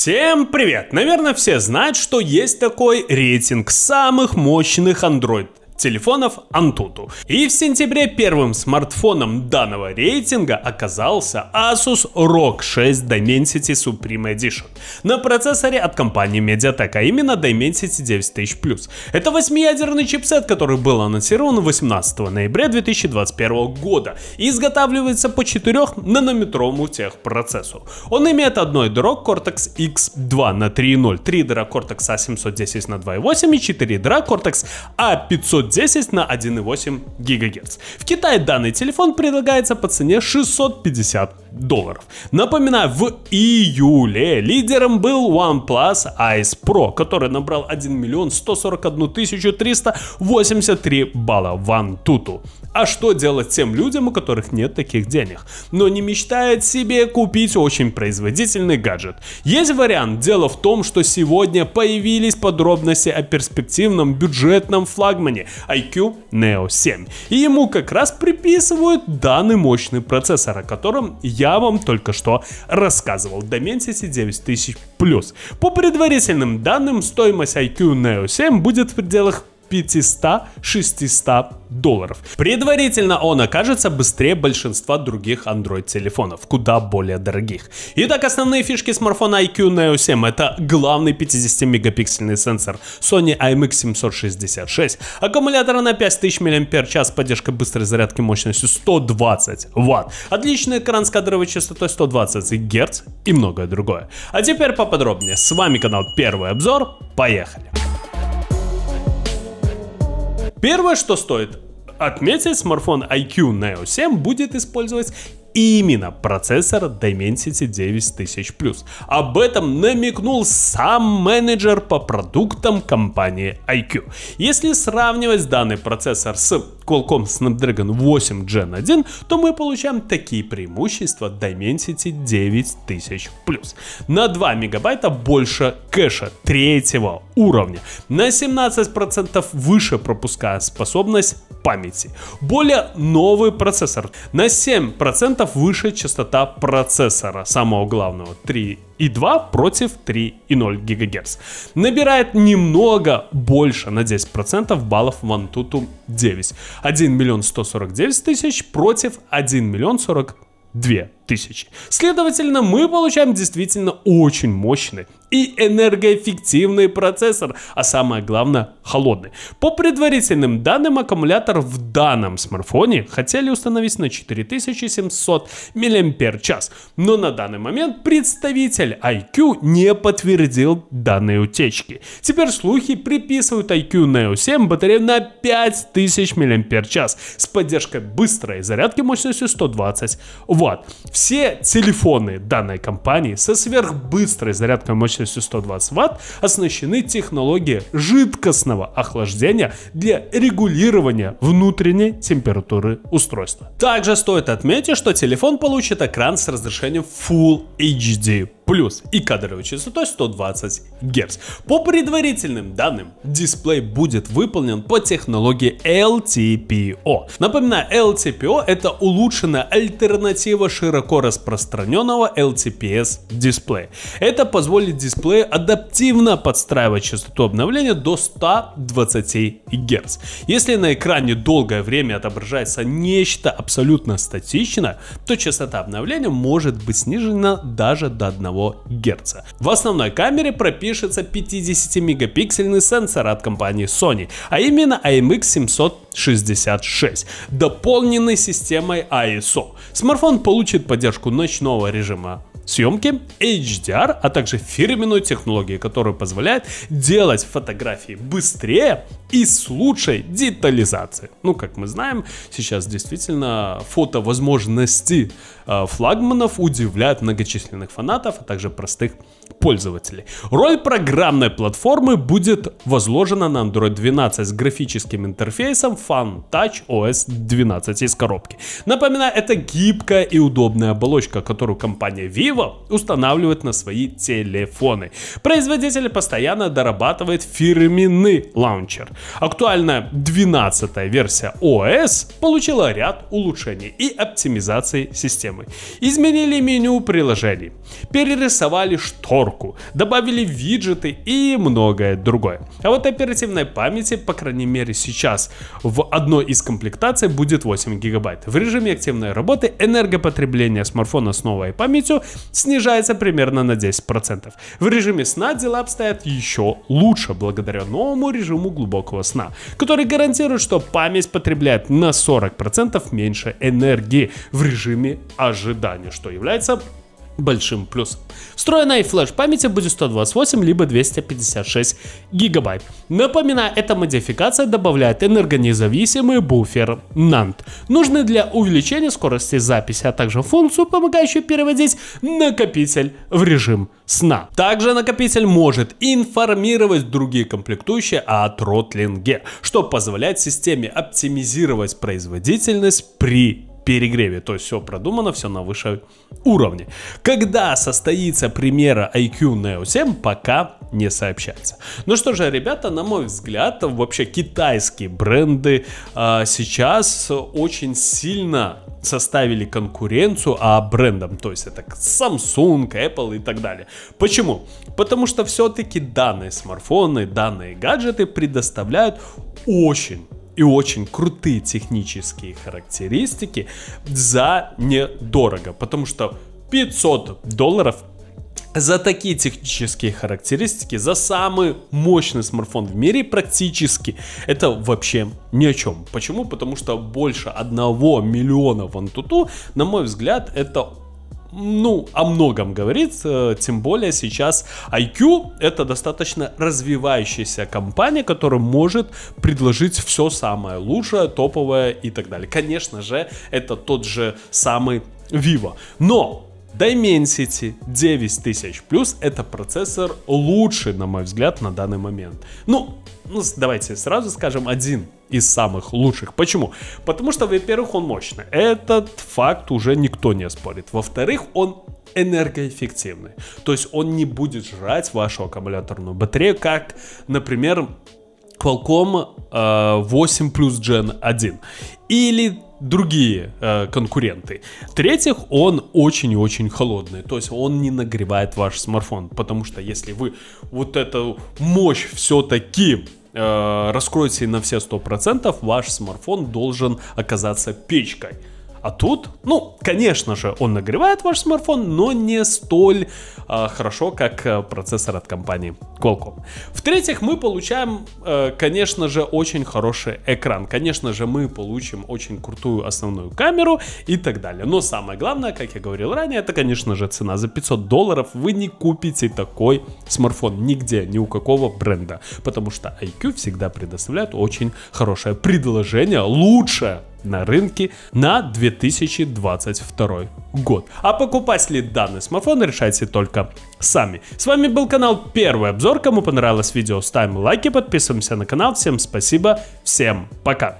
Всем привет! Наверное, все знают, что есть такой рейтинг самых мощных Android телефонов Antutu. И в сентябре первым смартфоном данного рейтинга оказался Asus ROG 6 Dimensity Supreme Edition на процессоре от компании MediaTek, а именно Dimensity 9000+. Это 8-ядерный чипсет, который был анонсирован 18 ноября 2021 года и изготавливается по 4-нанометровому техпроцессору. Он имеет одно ядро Cortex X2 на 3.0, 3 ядра Cortex A710 на 2.8 и 4 ядра Cortex A510 на 1.8 ГГц. В Китае данный телефон предлагается по цене $650. Напоминаю, в июле лидером был OnePlus Ace Pro, который набрал 1 141 383 балла в Antutu. А что делать тем людям, у которых нет таких денег, но не мечтают себе купить очень производительный гаджет? Есть вариант. Дело в том, что сегодня появились подробности о перспективном бюджетном флагмане iQOO Neo 7. И ему как раз приписывают данный мощный процессор, о котором я вам только что рассказывал, Dimensity 9000+. По предварительным данным, стоимость iQOO Neo 7 будет в пределах $500-600. Предварительно он окажется быстрее большинства других Android телефонов, куда более дорогих. Итак, основные фишки смартфона iQOO Neo 7 это главный 50-мегапиксельный сенсор Sony IMX766, аккумулятор на 5000 мАч, поддержка быстрой зарядки мощностью 120 Вт, отличный экран с кадровой частотой 120 Гц и многое другое. А теперь поподробнее. С вами канал Первый Обзор. Поехали! Первое, что стоит отметить, смартфон iQOO Neo 7 будет использовать именно процессор Dimensity 9000+. Об этом намекнул сам менеджер по продуктам компании iQOO. Если сравнивать данный процессор с Qualcomm Snapdragon 8 Gen 1, то мы получаем такие преимущества Dimensity 9000+. На 2 мегабайта больше кэша третьего уровня, на 17% выше пропускная способность памяти, более новый процессор, на 7% выше частота процессора, самого главного 3.2 против 3.0 ГГц. Набирает немного больше, на 10% баллов в Antutu 9. 1 149 000 против 1 042 000. Следовательно, мы получаем действительно очень мощный и энергоэффективный процессор, а самое главное холодный. По предварительным данным, аккумулятор в данном смартфоне хотели установить на 4700 мАч, но на данный момент представитель iQOO не подтвердил данные утечки. Теперь слухи приписывают iQOO Neo 7 батарею на 5000 мАч с поддержкой быстрой зарядки мощностью 120 Вт. Все телефоны данной компании со сверхбыстрой зарядкой мощностью 120 Вт оснащены технологией жидкостного охлаждения для регулирования внутренней температуры устройства. Также стоит отметить, что телефон получит экран с разрешением Full HD и кадровой частотой 120 Гц. По предварительным данным, дисплей будет выполнен по технологии LTPO. Напоминаю, LTPO это улучшенная альтернатива широко распространенного LTPS дисплея. Это позволит дисплею адаптивно подстраивать частоту обновления до 120 Гц. Если на экране долгое время отображается нечто абсолютно статичное, то частота обновления может быть снижена даже до 1 Гц. В основной камере пропишется 50-мегапиксельный сенсор от компании Sony, а именно IMX766, дополненный системой ISO. Смартфон получит поддержку ночного режима съемки, HDR, а также фирменную технологию, которая позволяет делать фотографии быстрее и с лучшей детализацией. Ну, как мы знаем, сейчас действительно фотовозможности флагманов удивляют многочисленных фанатов, а также простых пользователей. Роль программной платформы будет возложена на Android 12 с графическим интерфейсом FunTouch OS 12 из коробки. Напоминаю, это гибкая и удобная оболочка, которую компания Vivo Vivo устанавливают на свои телефоны. Производитель постоянно дорабатывает фирменный лаунчер. Актуальная 12-я версия ОС получила ряд улучшений и оптимизации системы. Изменили меню приложений, перерисовали шторку, добавили виджеты и многое другое. А вот оперативной памяти, по крайней мере сейчас, в одной из комплектаций будет 8 гигабайт. В режиме активной работы энергопотребление смартфона с новой памятью снижается примерно на 10%. В режиме сна дела обстоят еще лучше благодаря новому режиму глубокого сна, который гарантирует, что память потребляет на 40% меньше энергии в режиме ожидания, что является большим плюсом. Встроенной флеш-памяти будет 128 либо 256 гигабайт. Напоминаю, эта модификация добавляет энергонезависимый буфер NAND, нужный для увеличения скорости записи, а также функцию, помогающую переводить накопитель в режим сна. Также накопитель может информировать другие комплектующие о тротлинге, что позволяет системе оптимизировать производительность при перегреве. То есть все продумано, все на высшем уровне. Когда состоится премьера iQOO Neo 7, пока не сообщается. Ну что же, ребята, на мой взгляд, вообще китайские бренды сейчас очень сильно составили конкуренцию брендам, то есть это Samsung, Apple и так далее. Почему? Потому что все-таки данные смартфоны, данные гаджеты предоставляют очень крутые технические характеристики за недорого, потому что $500 за такие технические характеристики, за самый мощный смартфон в мире практически, это вообще ни о чем. Почему? Потому что больше 1 миллиона в Antutu, на мой взгляд, это о многом говорит, тем более сейчас iQOO это достаточно развивающаяся компания, которая может предложить все самое лучшее, топовое и так далее. Конечно же, это тот же самый Vivo, но Dimensity 9000 Plus это процессор лучший, на мой взгляд, на данный момент. Давайте сразу скажем, один из самых лучших. Почему? Потому что, во-первых, он мощный. Этот факт уже никто не спорит. Во-вторых, он энергоэффективный. То есть он не будет жрать вашу аккумуляторную батарею, как, например, Qualcomm 8 Plus Gen 1 или другие конкуренты. В-третьих, он очень и очень холодный, то есть он не нагревает ваш смартфон, потому что если вы вот эту мощь все-таки раскроете на все 100%, ваш смартфон должен оказаться печкой. А тут, конечно же, он нагревает ваш смартфон, но не столь хорошо, как процессор от компании Qualcomm. В-третьих, мы получаем, конечно же, очень хороший экран. Конечно же, мы получим очень крутую основную камеру и так далее. Но самое главное, как я говорил ранее, это, конечно же, цена. За $500 вы не купите такой смартфон нигде, ни у какого бренда. Потому что iQOO всегда предоставляет очень хорошее предложение, лучшее на рынке на 2022 год. А покупать ли данный смартфон, решайте только сами. С вами был канал Первый Обзор. Кому понравилось видео, ставим лайки, подписываемся на канал. Всем спасибо, всем пока.